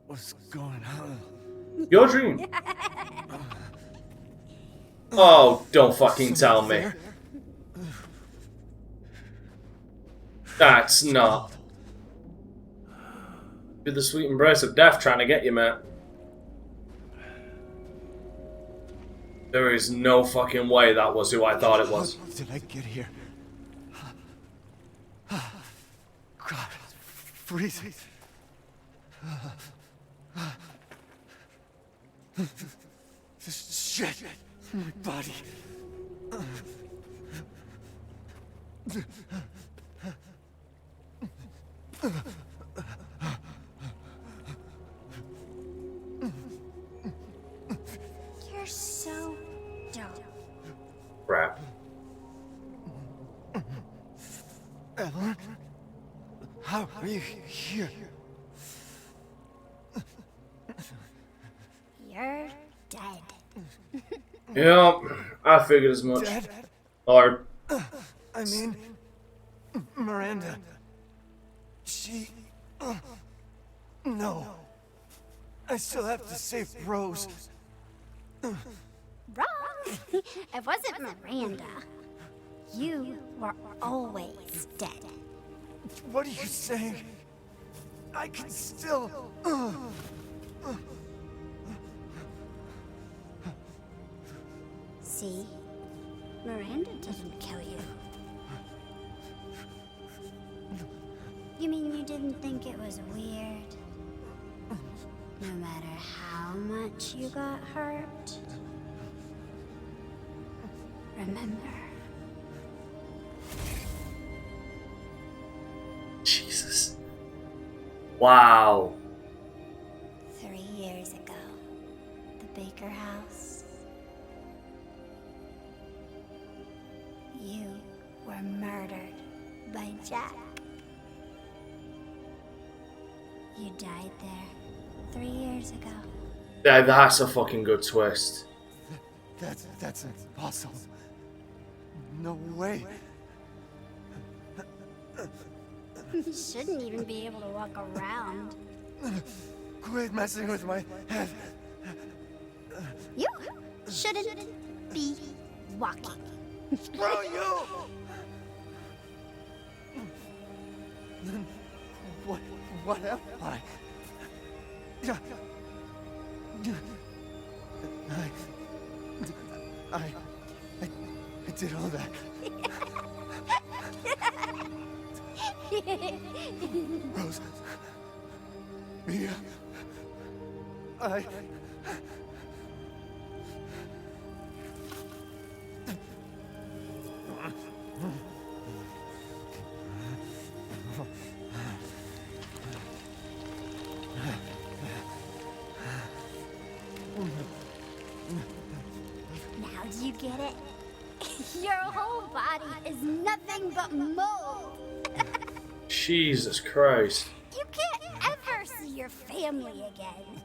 What's going on? Your dream. Oh, don't fucking tell me. There? That's not. You're the sweet embrace of death trying to get you, Matt. There is no fucking way that was who I thought it was. How did I get here? God, it's freezing. This shit in my body. You're so dumb. Crap. Evelyn? How are you here? You're dead. Yeah, I figured as much. Dead? Or, I mean, Miranda. She... no. I still have to save Rose. Wrong. It wasn't Miranda. You were always dead. What are you saying? I can still... See? Miranda didn't kill you. You mean you didn't think it was weird? No matter how much you got hurt? Remember. Jesus. Wow. 3 years ago, the Baker house. You were murdered by Jack. You died there 3 years ago. Yeah, that's a fucking good twist. That's impossible. No way. You shouldn't even be able to walk around. Quit messing with my head. You shouldn't be walking. Screw you! Then what am I? I did all that. Rose. Mia. Now do you get it? Your whole body is nothing but mold. Jesus Christ. You can't ever see your family again.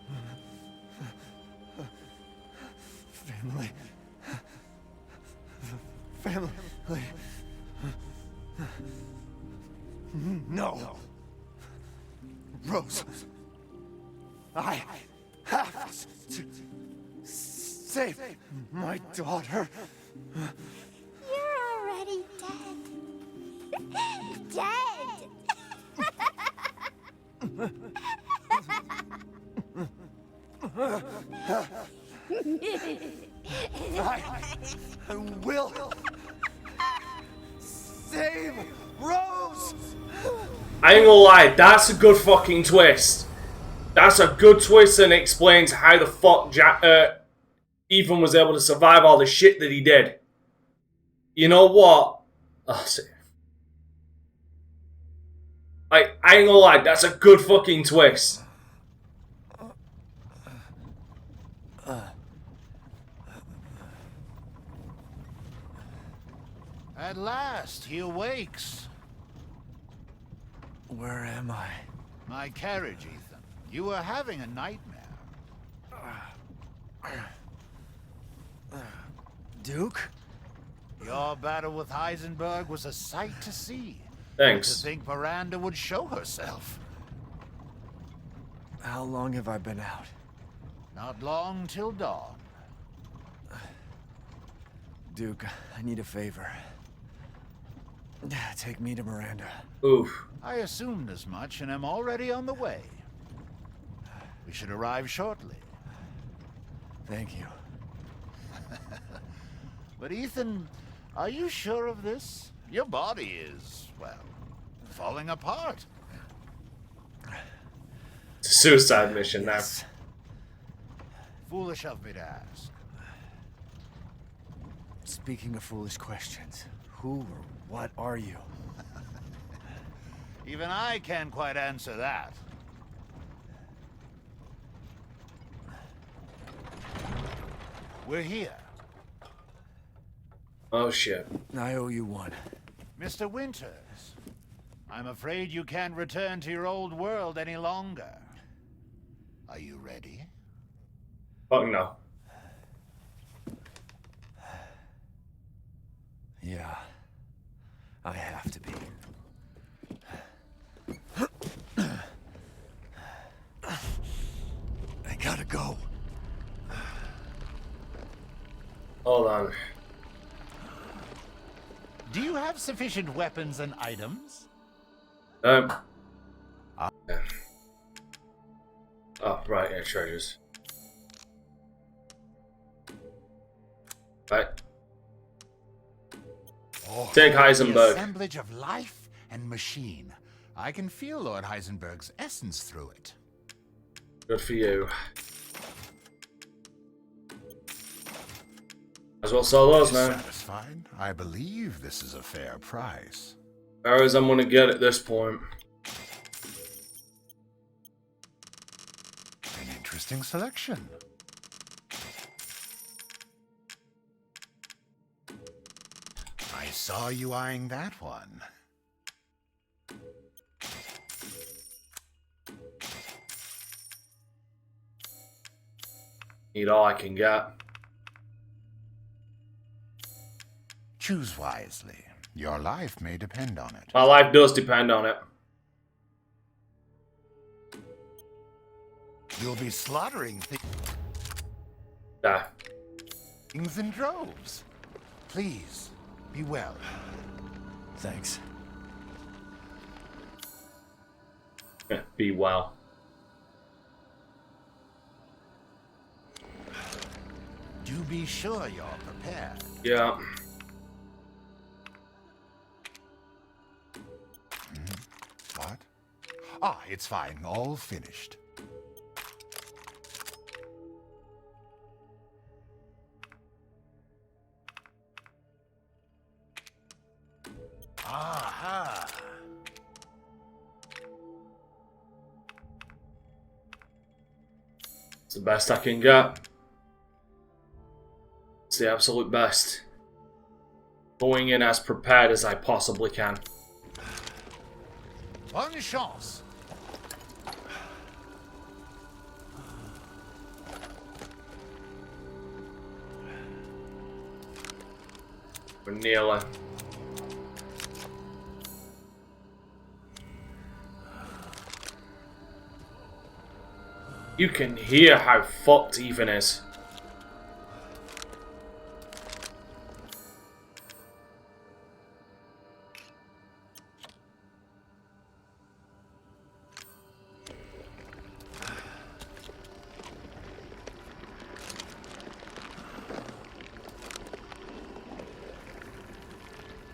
Family. Family. No. Rose. I have to save my daughter. You're already dead. Dead. I will save Rose. I ain't gonna lie, that's a good fucking twist. That's a good twist and explains how the fuck Ethan was able to survive all the shit that he did. You know what? Oh, I ain't gonna lie, that's a good fucking twist. At last, he awakes. Where am I? My carriage, Ethan. You were having a nightmare. Duke? Your battle with Heisenberg was a sight to see. Thanks. To think Miranda would show herself. How long have I been out? Not long till dawn. Duke, I need a favor. Take me to Miranda. Oof. I assumed as much and am already on the way. We should arrive shortly. Thank you. But Ethan, are you sure of this? Your body is, well, falling apart. It's a suicide mission now. Yes. Foolish of me to ask. Speaking of foolish questions, who or what are you? Even I can't quite answer that. We're here. Oh shit. I owe you one. Mr. Winters, I'm afraid you can't return to your old world any longer. Are you ready? Fuck no. Yeah, I have to be. I gotta go. Hold on. Do you have sufficient weapons and items? Yeah. Oh, right, yeah, treasures. Right. Take The Heisenberg. assemblage of life and machine. I can feel Lord Heisenberg's essence through it. Good for you. As well sell those, man. Satisfied? I believe this is a fair price. Far as I'm gonna get at this point. An interesting selection. I saw you eyeing that one. Need all I can get. Choose wisely. Your life may depend on it. My life does depend on it. You'll be slaughtering Yeah. things in droves. Please, be well. Thanks. Be well. Do be sure you're prepared. Yeah. What? Ah, it's fine. All finished. Aha! It's the best I can get. It's the absolute best. Going in as prepared as I possibly can. Bonne chance. We're nearly. You can hear how fucked Ethan is.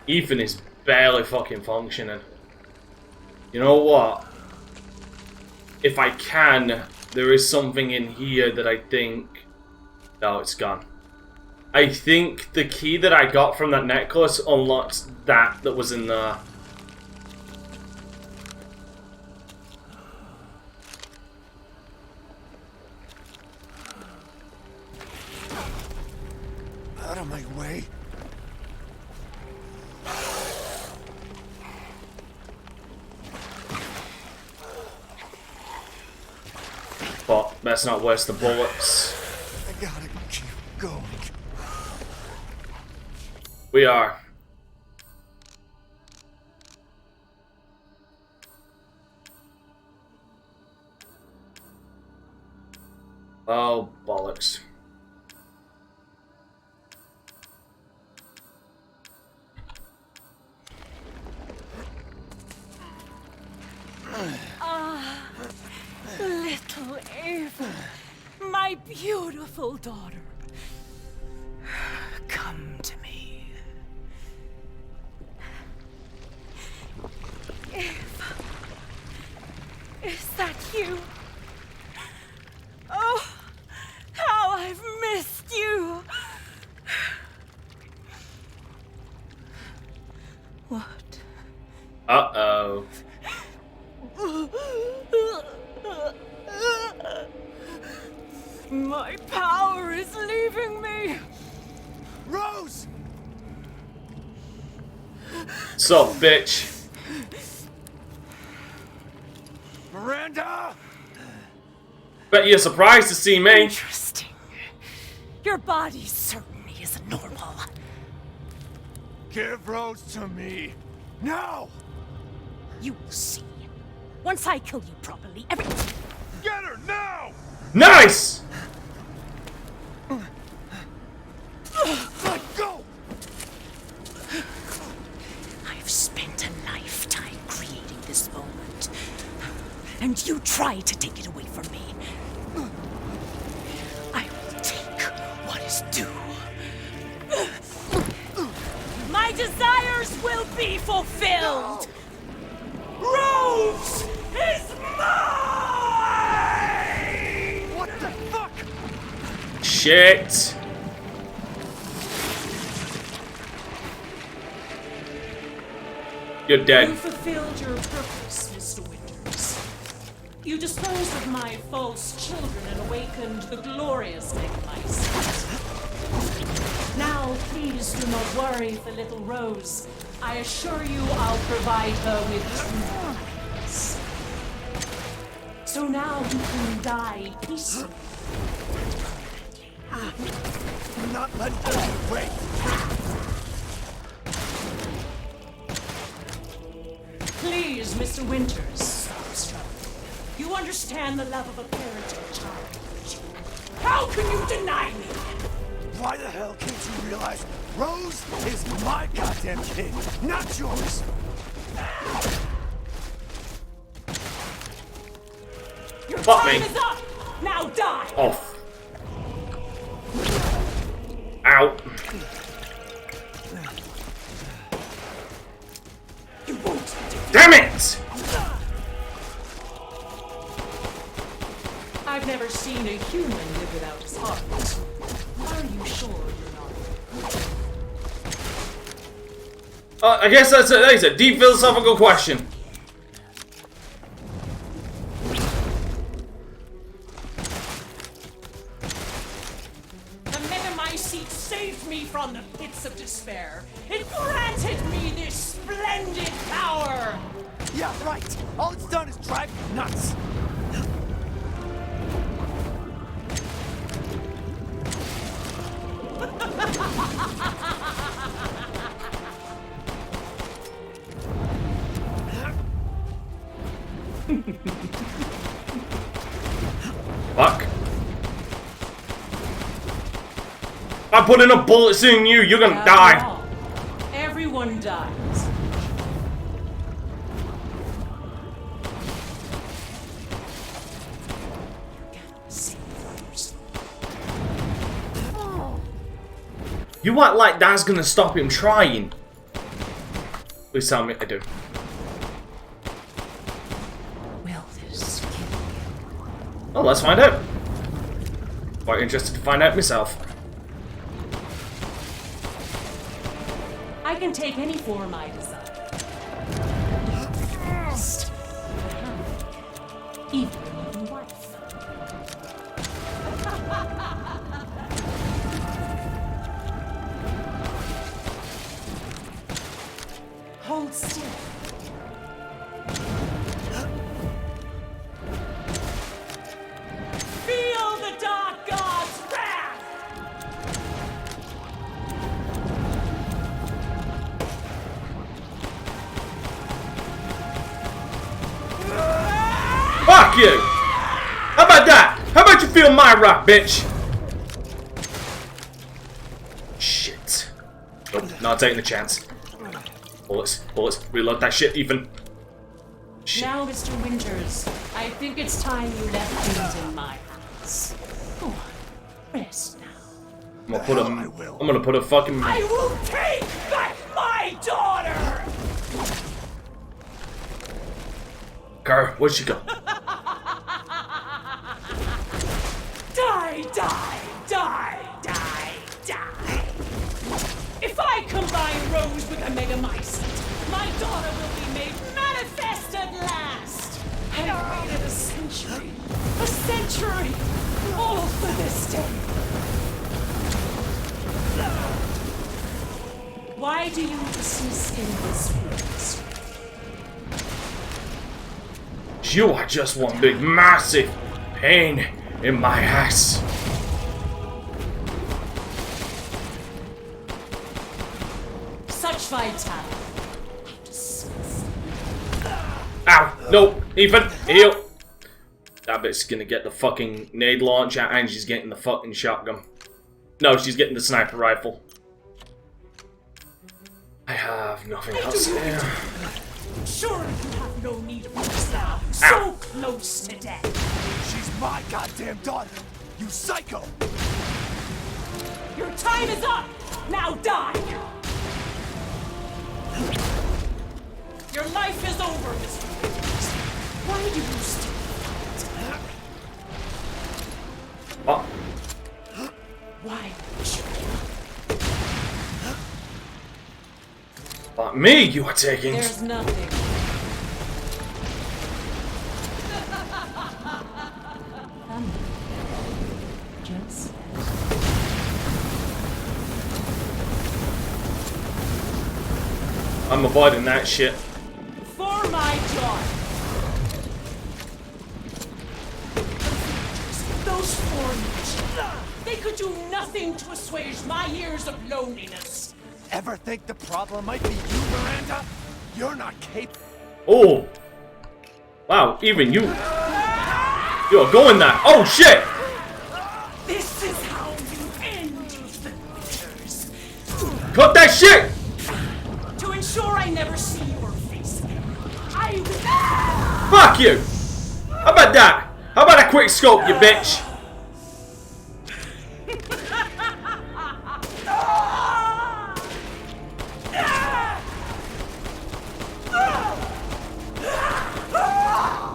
Ethan is barely fucking functioning. You know what? If I can, there is something in here that I think... No, it's gone. I think the key that I got from that necklace unlocks that was in there. Out of my way. But let's not waste the bullets. I gotta keep going. We are. Oh, bollocks. Little Ava, my beautiful daughter. Come to me. Ava, is that you? Oh, how I've missed you. What? Uh-oh. My power is leaving me. Rose! Sup, bitch? Miranda! Bet you're surprised to see me. Interesting. Your body certainly isn't normal. Give Rose to me. Now! You will see. Once I kill you properly, everything. Get her now! Nice! Let go! I've spent a lifetime creating this moment. And you try to take it away from me. I will take what is due. My desires will be fulfilled! Rose is mine! What the fuck? Shit. You're You dead. fulfilled your purpose, Mr. Winters. You disposed of my false children and awakened the glorious Nicholas. Now, please do not worry for little Rose. I assure you I'll provide her with true happiness. So now you can die peacefully. I'm not letting you get away. Please, Mr. Winters, stop struggling. You understand the love of a parent and a child. How can you deny me? Why the hell can't you realize Rose is my goddamn kid, not yours? Your Fuck time me. is up! Now die! Off. Ow. You won't do. Damn it! I've never seen a human live without his heart. Are you sure you're not? I guess that's a deep philosophical question. The Megamycete saved me from the pits of despair. It granted me this splendid power! Yeah, right. All it's done is drive me nuts. Fuck. If I put enough bullets in you, you're gonna After die. all, everyone dies. You cannot save yours. You act like that's gonna stop him trying. Please tell me I do. Will this kill you? Well, let's find out. Quite interested to find out myself. I can take any form I desire. First, even a living wife. Hold still. Feel the dark god's wrath! Fuck you! How about that? How about How'd you feel my rock, bitch? Shit. Nope, not taking the chance. Bullets, bullets. Reload that shit, Ethan. Shit. Now, Mr. Winters, I think it's time you left things in my hands. Go on, rest now. I'm gonna put a fucking. I will take back my daughter! Car, where'd she go? Die, die, die, die, die. If I combine Rose with a megamycete, my daughter will be made manifest at last. I've waited a century, all for this day. Why do you persist in this woods? You are just one big massive pain in my ass. Such vitality. Ow! No! Ethan! Heal! That bit's gonna get the fucking nade launcher and she's getting the fucking shotgun. No, she's getting the sniper rifle. I have nothing else here. Surely you have no need of this now. So close to death. She's my goddamn daughter, you psycho! Your time is up! Now die! Your life is over, Mr. Winters. Why do you still fight? Oh. Why would you? But me, you are taking. There's nothing. Just I'm avoiding that shit. for my daughter. Those foreigners, they could do nothing to assuage my years of loneliness. Ever think the problem might be you, Miranda? You're not capable. Oh. Wow, even you. You're going there. Oh shit! This is how you end the Winters. Cut that shit! To ensure I never see your face again, I will... Fuck you! How about that? How about a quick scope, you bitch?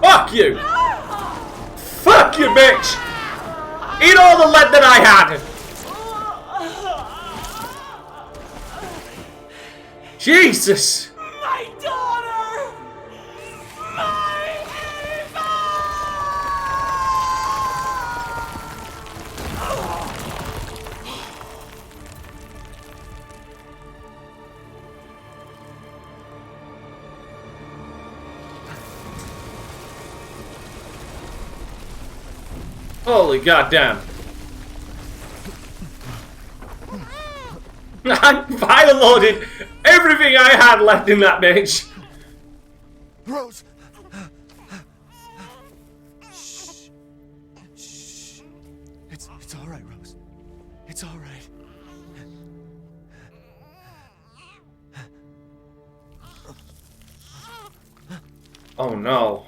Fuck you! Fuck you, bitch! Eat all the lead that I had! Jesus! My daughter! My Eva! Holy goddamn. I loaded everything I had left in that bitch. Rose! Shh. Shh. It's alright, Rose. It's alright. Oh no.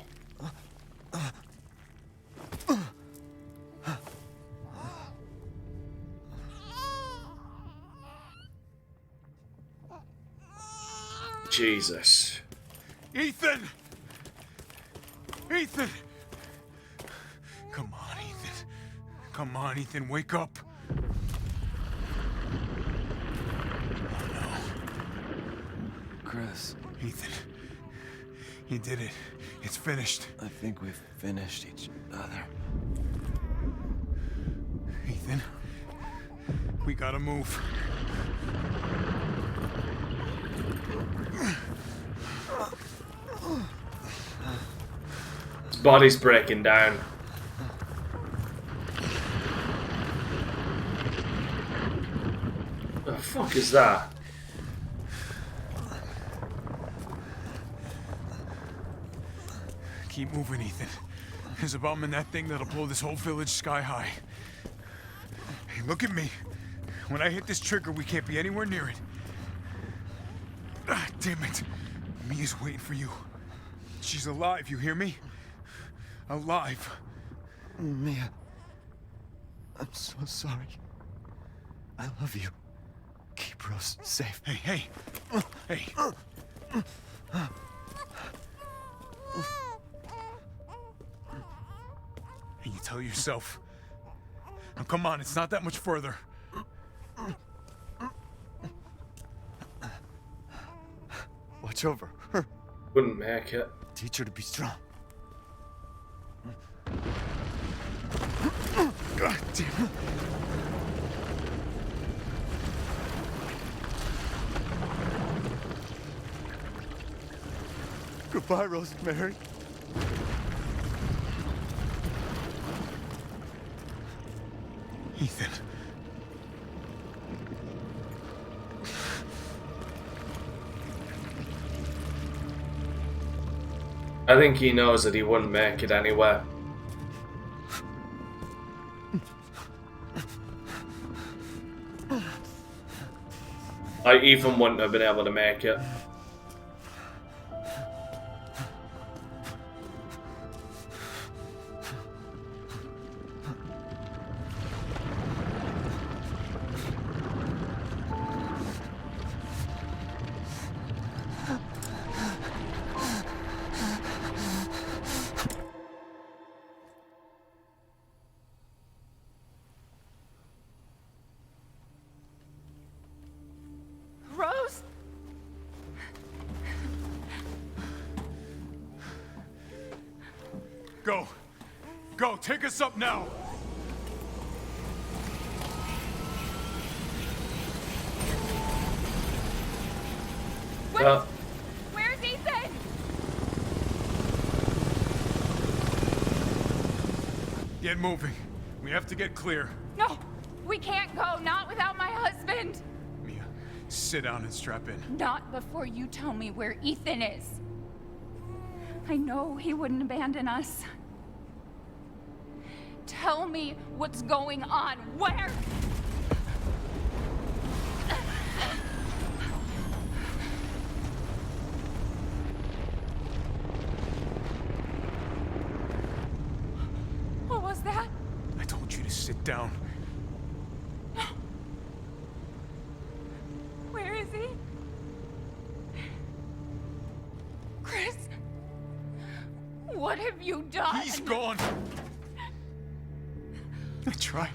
Jesus. Ethan! Ethan! Come on, Ethan. Come on, Ethan, wake up. Oh no. Chris, Ethan. You did it. It's finished. I think we've finished each other. Ethan. We gotta move. His body's breaking down. The fuck is that? Keep moving, Ethan. There's a bomb in that thing that'll blow this whole village sky high. Hey, look at me. When I hit this trigger, we can't be anywhere near it. Ah, damn it. Mia's waiting for you. She's alive, you hear me? Alive. Mia. I'm so sorry. I love you. Keep Rose safe. Hey, hey. Hey. Hey, you tell yourself. Now come on, it's not that much further. Watch over her. Wouldn't make it. Teach her to be strong. God damn. Goodbye, Rosemary. Ethan. I think he knows that he wouldn't make it anywhere. I even wouldn't have been able to make it. Rose? Go. Go, take us up now. Where's Ethan? Get moving. We have to get clear. No, we can't go. Not without my husband. Mia, sit down and strap in. Not before you tell me where Ethan is. I know he wouldn't abandon us. Tell me what's going on. Where? What was that? I told you to sit down. Where is he? Chris? What have you done? He's gone. I tried.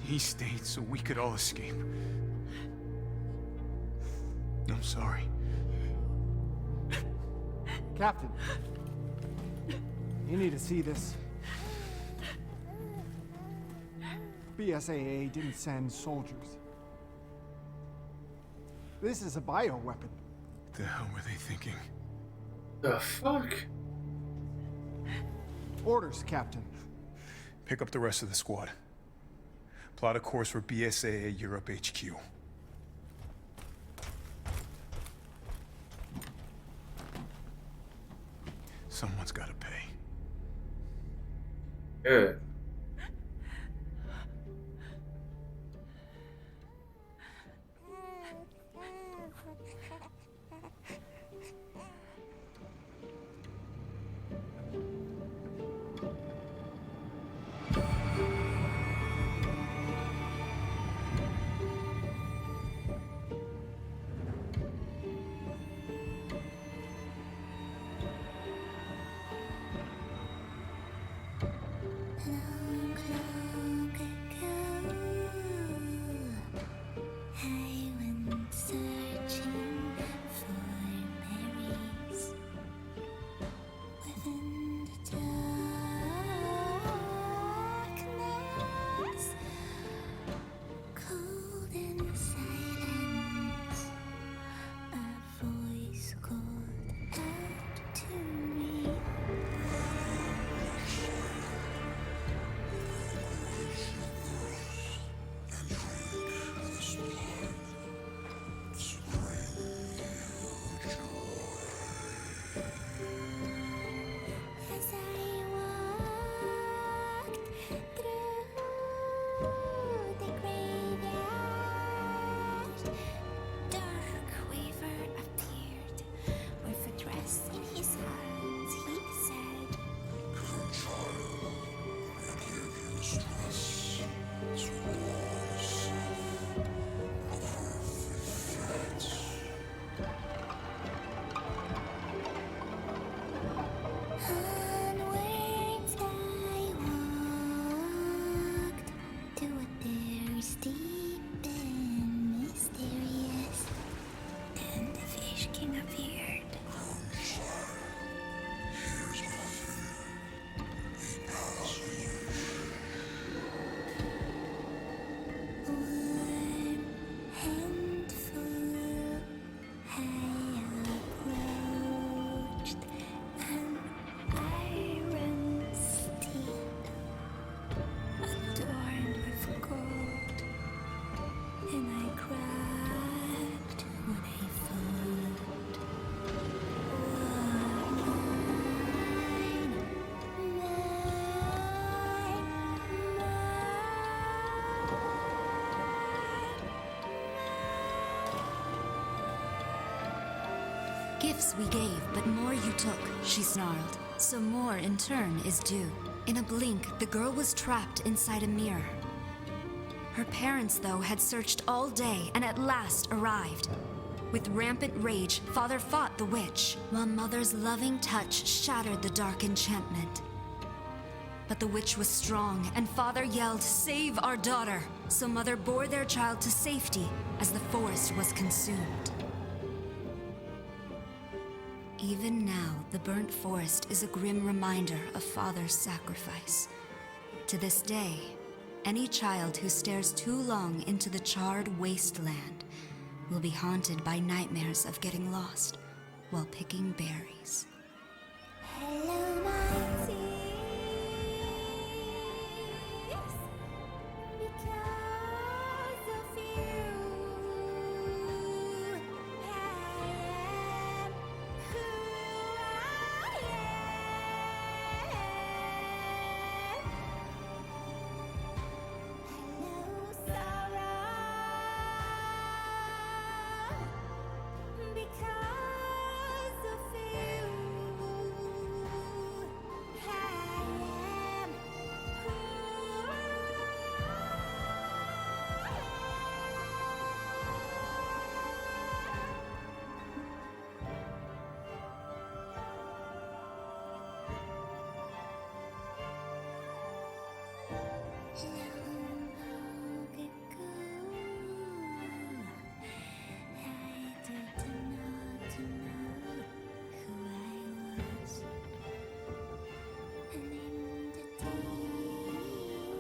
He stayed so we could all escape. I'm sorry. Captain, you need to see this. BSAA didn't send soldiers. This is a bioweapon. The hell were they thinking? The fuck? Orders, Captain. Pick up the rest of the squad. Plot a course for BSAA Europe HQ. Someone's got to pay. Good. gifts we gave, but more you took, she snarled. So more in turn is due. In a blink, the girl was trapped inside a mirror. Her parents, though, had searched all day and at last arrived. With rampant rage, Father fought the witch, while Mother's loving touch shattered the dark enchantment. But the witch was strong, and Father yelled, "Save our daughter!" So Mother bore their child to safety as the forest was consumed. Even now, the burnt forest is a grim reminder of Father's sacrifice. To this day, any child who stares too long into the charred wasteland will be haunted by nightmares of getting lost while picking berries. Hello, my tears, because of you, I am who I am. Hello, sorrow, because of you, I am who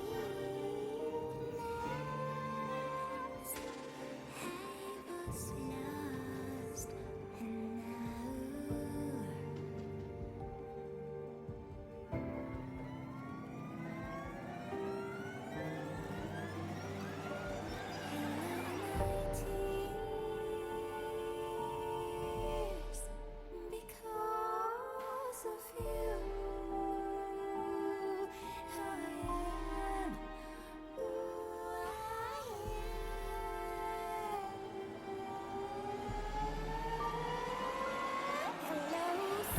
I because of you, I am who I am. Hello,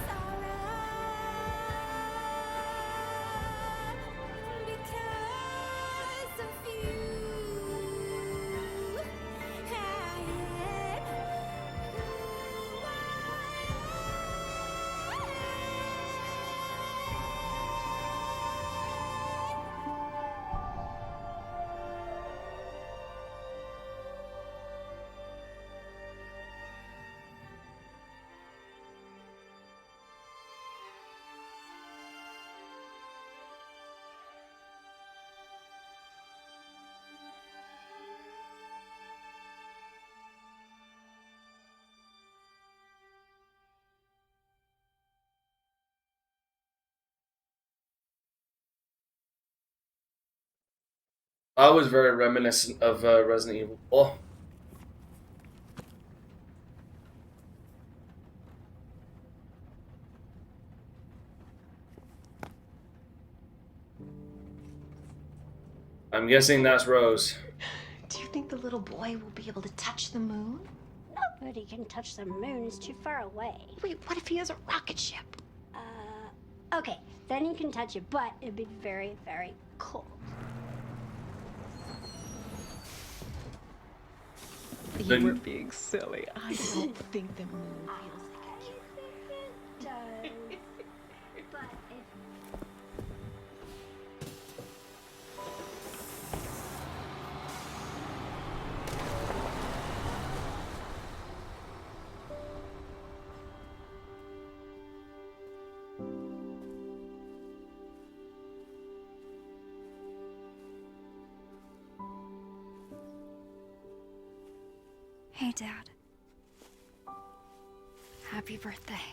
sorrow, because of you, I am who I I was very reminiscent of Resident Evil 4. I'm guessing that's Rose. Do you think the little boy will be able to touch the moon? Nobody can touch the moon, it's too far away. Wait, what if he has a rocket ship? Okay, then you can touch it, but it'd be very, very cold. You were being silly. I don't think the moon feels like a It does. But if Hey, Dad. Happy birthday.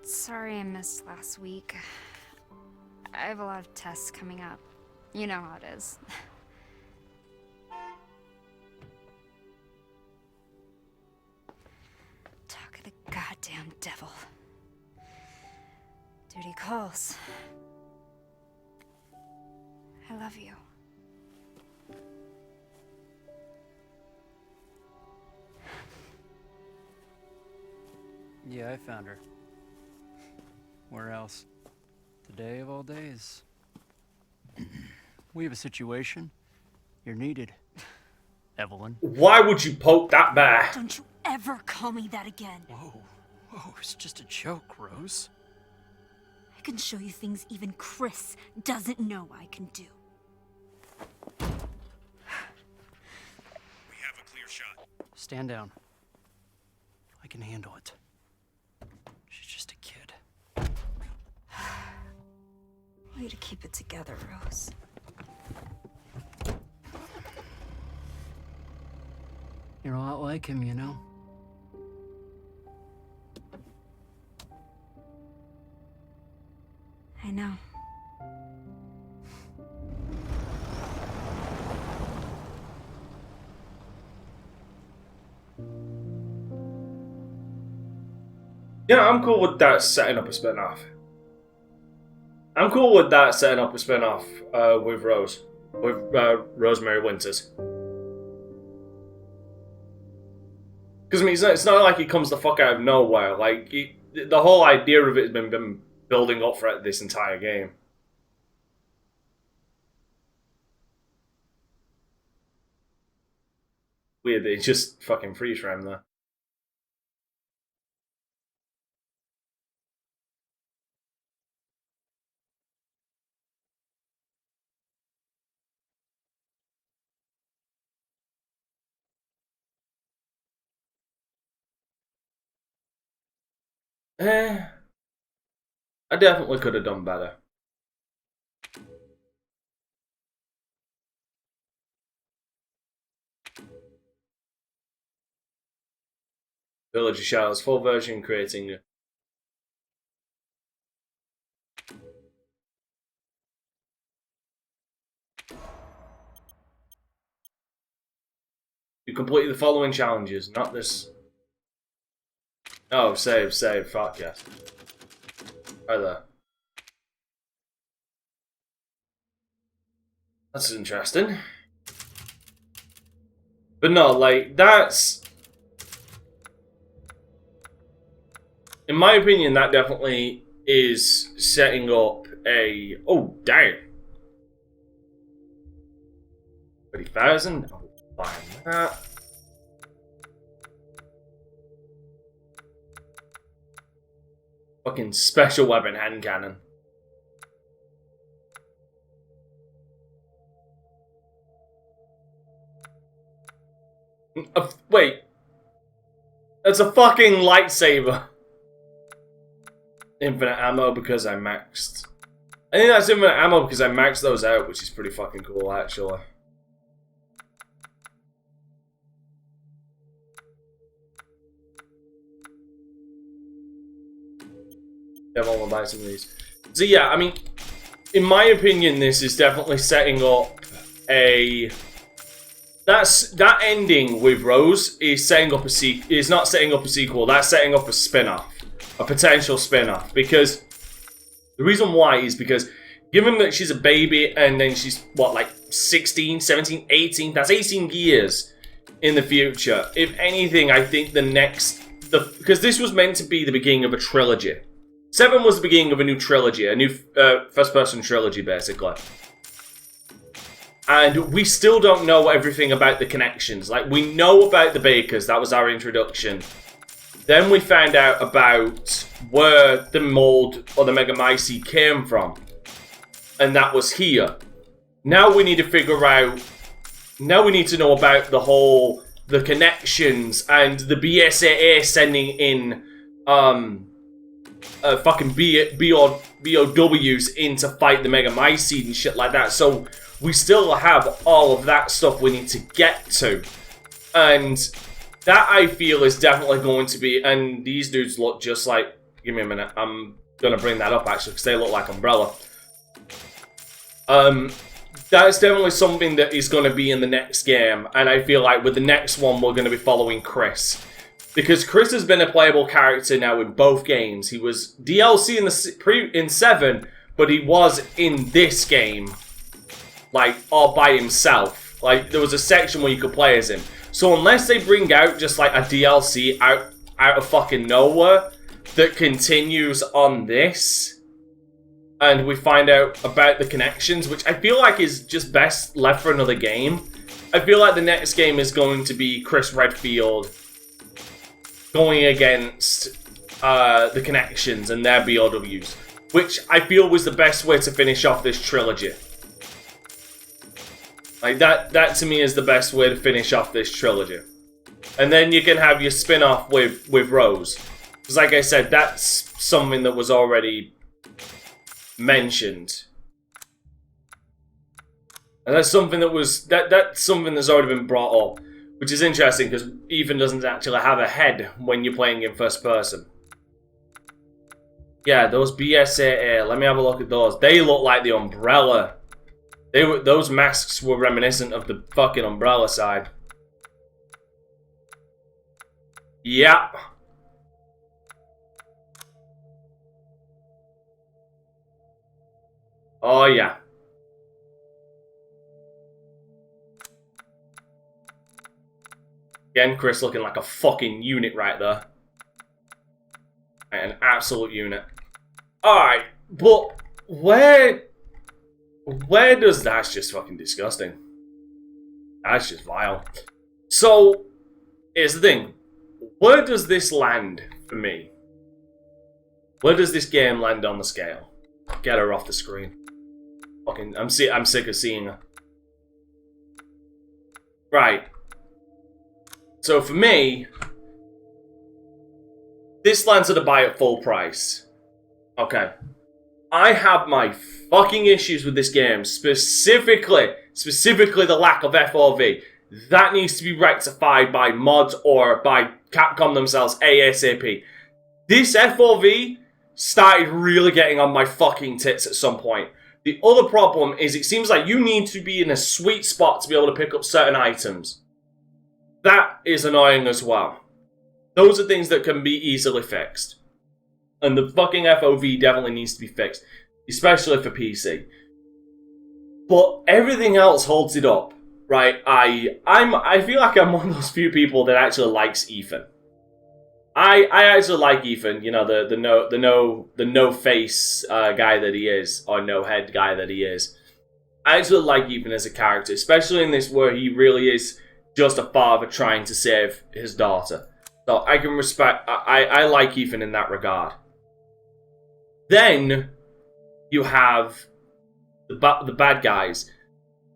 Sorry I missed last week. I have a lot of tests coming up. You know how it is. Talk of the goddamn devil. Duty calls. I love you. Yeah, I found her. Where else? Today of all days. We have a situation. You're needed, Evelyn. Why would you poke that bear? Don't you ever call me that again. Whoa, it's just a joke, Rose. I can show you things even Chris doesn't know I can do. We have a clear shot. Stand down. I can handle it. She's just a kid. Way to keep it together, Rose. You're a lot like him, you know? I know. Yeah, I'm cool with that setting up a spin-off. I'm cool with that setting up a spin-off with Rose. With Rosemary Winters. Because, I mean, it's not like it comes the fuck out of nowhere. Like, the whole idea of it has been building up for this entire game. Weird, it's just fucking freeze frame there. I definitely could have done better. Village of Shadows, full version creating. You completed the following challenges, not this. Oh, save, fuck yes. Right there. That's interesting. But no, like, that's... In my opinion, that definitely is setting up a... Oh, damn. 30,000? I'll find that. Fucking special weapon hand cannon. Wait. That's a fucking lightsaber. Infinite ammo because I maxed. I think that's infinite ammo because I maxed those out, which is pretty fucking cool, actually. Yeah, I'm buy some of these. So yeah, I mean, in my opinion, this is definitely setting up a. That ending with Rose is setting up a is not setting up a sequel. That's setting up a spin-off, a potential spin-off. Because the reason why is because given that she's a baby and then she's what, like 16, 17, 18. That's 18 years in the future. If anything, I think because this was meant to be the beginning of a trilogy. 7 was the beginning of a new trilogy, a new first-person trilogy, basically. And we still don't know everything about the connections. Like, we know about the Bakers, that was our introduction. Then we found out about where the mold or the Megamycete came from. And that was here. Now we need to figure out... Now we need to know about the connections and the BSAA sending in, fucking BOWs in to fight the Megamycete and shit like that. So we still have all of that stuff we need to get to. And that, I feel, is definitely going to be... And these dudes look just like... Give me a minute. I'm going to bring that up, actually, because they look like Umbrella. That's definitely something that is going to be in the next game. And I feel like with the next one, we're going to be following Chris. Because Chris has been a playable character now in both games. He was DLC in 7, but he was in this game, like, all by himself. Like, there was a section where you could play as him. So unless they bring out just, like, a DLC out of fucking nowhere, that continues on this. And we find out about the connections, which I feel like is just best left for another game. I feel like the next game is going to be Chris Redfield going against the connections and their BOWs, which I feel was the best way to finish off this trilogy. Like, that to me is the best way to finish off this trilogy. And then you can have your spin-off with Rose. Because like I said, that's something that was already mentioned. And that's something that was that's something that's already been brought up, which is interesting because Ethan doesn't actually have a head when you're playing in first person. Yeah, those BSAA. Let me have a look at those. They look like the Umbrella. Those masks were reminiscent of the fucking Umbrella side. Yep. Oh yeah. Again, Chris looking like a fucking unit right there. An absolute unit. Alright, but where does... That's just fucking disgusting. That's just vile. So, here's the thing. Where does this land for me? Where does this game land on the scale? Get her off the screen. Fucking, I'm sick of seeing her. Right. So for me, this lands at a buy at full price. Okay. I have my fucking issues with this game, specifically the lack of FOV. That needs to be rectified by mods or by Capcom themselves ASAP. This FOV started really getting on my fucking tits at some point. The other problem is it seems like you need to be in a sweet spot to be able to pick up certain items. That is annoying as well. Those are things that can be easily fixed. And the fucking FOV definitely needs to be fixed. Especially for PC. But everything else holds it up. Right? I feel like I'm one of those few people that actually likes Ethan. I actually like Ethan, you know, the no face guy that he is, or no head guy that he is. I actually like Ethan as a character, especially in this where he really is just a father trying to save his daughter. So I can respect, I like Ethan in that regard. Then you have the bad guys.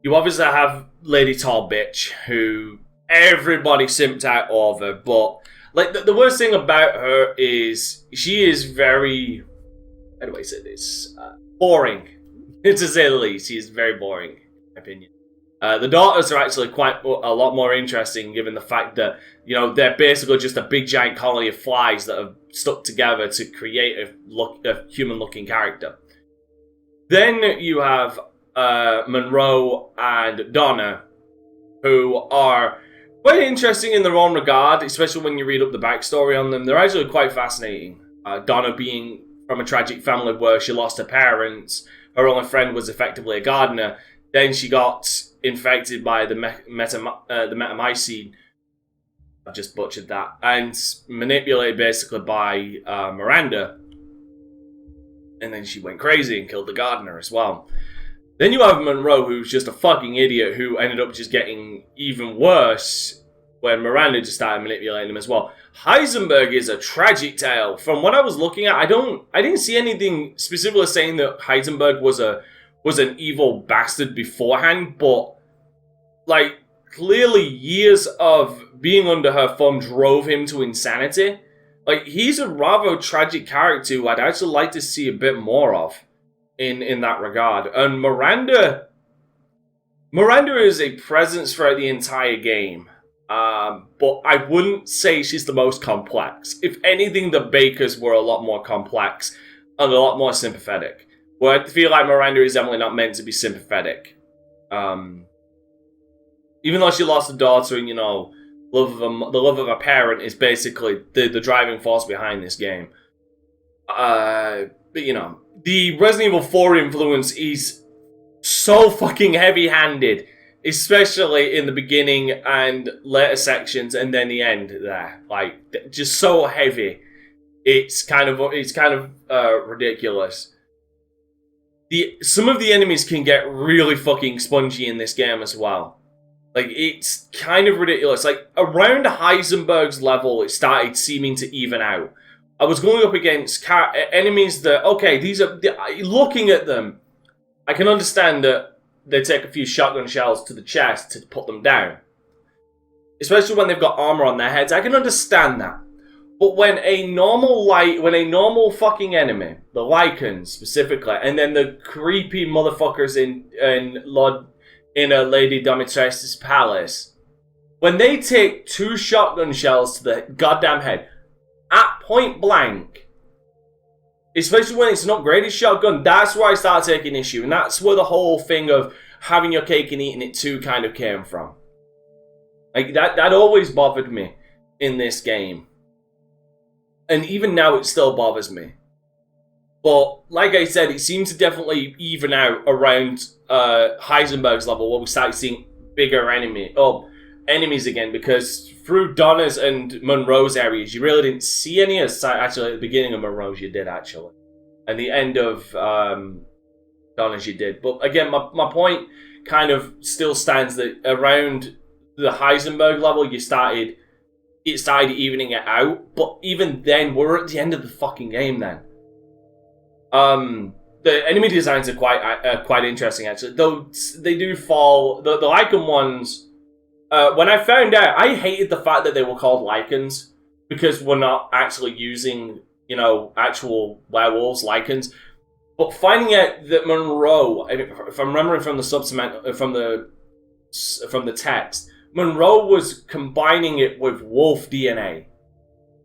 You obviously have Lady Tall Bitch, who everybody simped out over, but like the worst thing about her is she is very, how do I say this? Boring, to say the least. She is very boring, in my opinion. The daughters are actually quite a lot more interesting, given the fact that, you know, they're basically just a big giant colony of flies that have stuck together to create a human-looking character. Then you have Monroe and Donna, who are quite interesting in their own regard, especially when you read up the backstory on them. They're actually quite fascinating. Donna being from a tragic family where she lost her parents, her only friend was effectively a gardener. Then she got infected by the metamycete. I've just butchered that. And manipulated basically by Miranda. And then she went crazy and killed the gardener as well. Then you have Monroe, who's just a fucking idiot who ended up just getting even worse when Miranda just started manipulating him as well. Heisenberg is a tragic tale. From what I was looking at, I didn't see anything specifically saying that Heisenberg was an evil bastard beforehand, but like clearly years of being under her thumb drove him to insanity. Like, he's a rather tragic character who I'd actually like to see a bit more of in that regard. And Miranda is a presence throughout the entire game. But I wouldn't say she's the most complex. If anything, the Bakers were a lot more complex and a lot more sympathetic. Where I feel like Miranda is definitely not meant to be sympathetic. Even though she lost a daughter and, you know, the love of a parent is basically the driving force behind this game. But, you know, the Resident Evil 4 influence is so fucking heavy-handed, especially in the beginning and later sections and then the end there. Like, just so heavy It's kind of ridiculous. Some of the enemies can get really fucking spongy in this game as well. Like, it's kind of ridiculous. Like, around Heisenberg's level, it started seeming to even out. I was going up against enemies that, okay, looking at them, I can understand that they take a few shotgun shells to the chest to put them down. Especially when they've got armor on their heads, I can understand that. But when a normal fucking enemy, the Lycans specifically, and then the creepy motherfuckers in a Lady DanteCrysis palace, when they take 2 shotgun shells to the goddamn head, at point blank, especially when it's an upgraded shotgun, that's where I start taking issue, and that's where the whole thing of having your cake and eating it too kind of came from. Like, that always bothered me in this game. And even now, it still bothers me. But, like I said, it seems to definitely even out around Heisenberg's level, where we started seeing bigger enemies again, because through Donna's and Monroe's areas, you really didn't see any. Actually, at the beginning of Monroe's, you did, actually. And the end of Donna's, you did. But, again, my point kind of still stands that around the Heisenberg level, it started evening it out, but even then, we're at the end of the fucking game then. The enemy designs are quite interesting, actually, though they do fall, the Lycan ones, when I found out, I hated the fact that they were called Lycans, because we're not actually using, actual werewolves, Lycans, but finding out that Monroe, if I'm remembering from the from the text, Monroe was combining it with wolf DNA.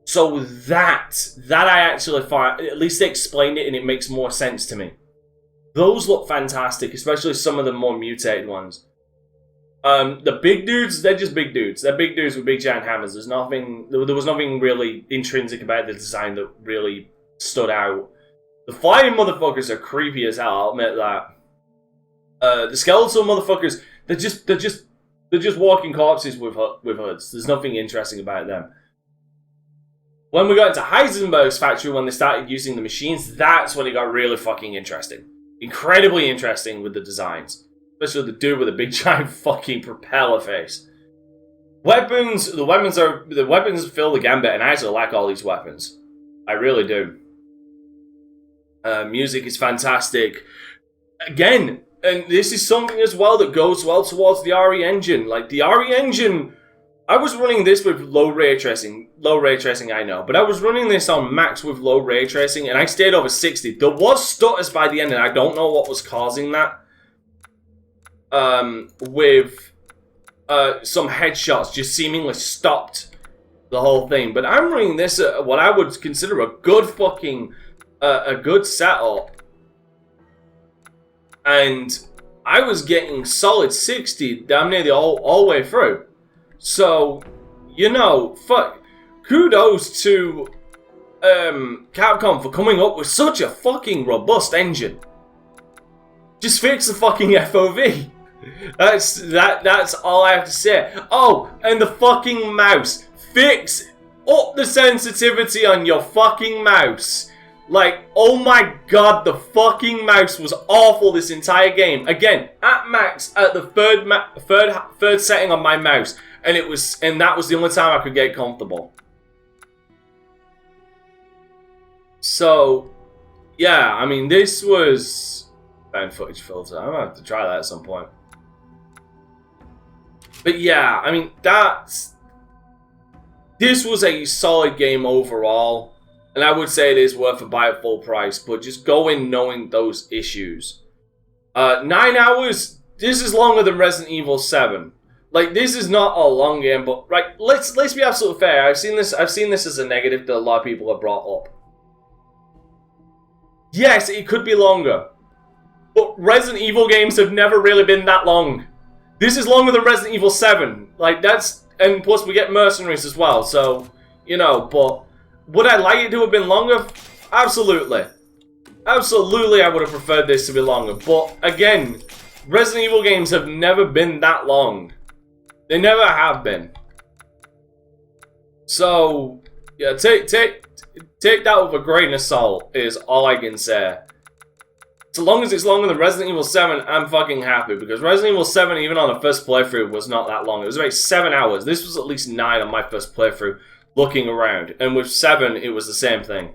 So that I actually find, at least they explained it and it makes more sense to me. Those look fantastic, especially some of the more mutated ones. The big dudes, they're just big dudes. They're big dudes with big giant hammers. There was nothing really intrinsic about the design that really stood out. The flying motherfuckers are creepy as hell, I'll admit that. The skeletal motherfuckers, they're just walking corpses with hoods. There's nothing interesting about them. When we got into Heisenberg's factory, when they started using the machines, that's when it got really fucking interesting. Incredibly interesting with the designs. Especially the dude with a big giant fucking propeller face. The weapons fill the gambit, and I actually like all these weapons. I really do. Music is fantastic. Again, and this is something as well that goes well towards the RE engine. Like, the RE engine, I was running this with low ray tracing. Low ray tracing, I know. But I was running this on max with low ray tracing, and I stayed over 60. There was stutters by the end, and I don't know what was causing that. With some headshots just seemingly stopped the whole thing. But I'm running this at what I would consider a good fucking, a good setup. And I was getting solid 60 damn near all the way through. So, kudos to Capcom for coming up with such a fucking robust engine. Just fix the fucking FOV. That's all I have to say. Oh, and the fucking mouse. Fix up the sensitivity on your fucking mouse. Like, oh my god, the fucking mouse was awful this entire game. Again, at max, at the third setting on my mouse, and that was the only time I could get comfortable. So, yeah, I mean, this was found footage filter. I'm gonna have to try that at some point. But yeah, I mean, this was a solid game overall. And I would say it is worth a buy at full price, but just go in knowing those issues. 9 hours, this is longer than Resident Evil 7. Like, this is not a long game, but right, let's be absolutely fair. I've seen this as a negative that a lot of people have brought up. Yes, it could be longer. But Resident Evil games have never really been that long. This is longer than Resident Evil 7. Like, and plus we get mercenaries as well, so, but would I like it to have been longer? Absolutely. Absolutely, I would have preferred this to be longer. But, again, Resident Evil games have never been that long. They never have been. So, yeah, take that with a grain of salt is all I can say. So long as it's longer than Resident Evil 7, I'm fucking happy, because Resident Evil 7, even on the first playthrough, was not that long. It was about 7 hours. This was at least 9 on my first playthrough, looking around. And with 7, it was the same thing.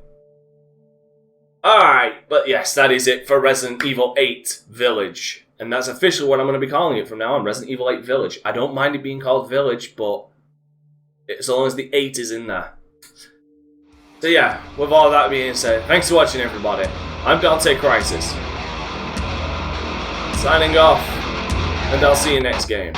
Alright, but yes, that is it for Resident Evil 8 Village. And that's officially what I'm going to be calling it from now on, Resident Evil 8 Village. I don't mind it being called Village, but as long as the 8 is in there. So yeah, with all that being said, thanks for watching everybody. I'm DanteCrysis. Signing off, and I'll see you next game.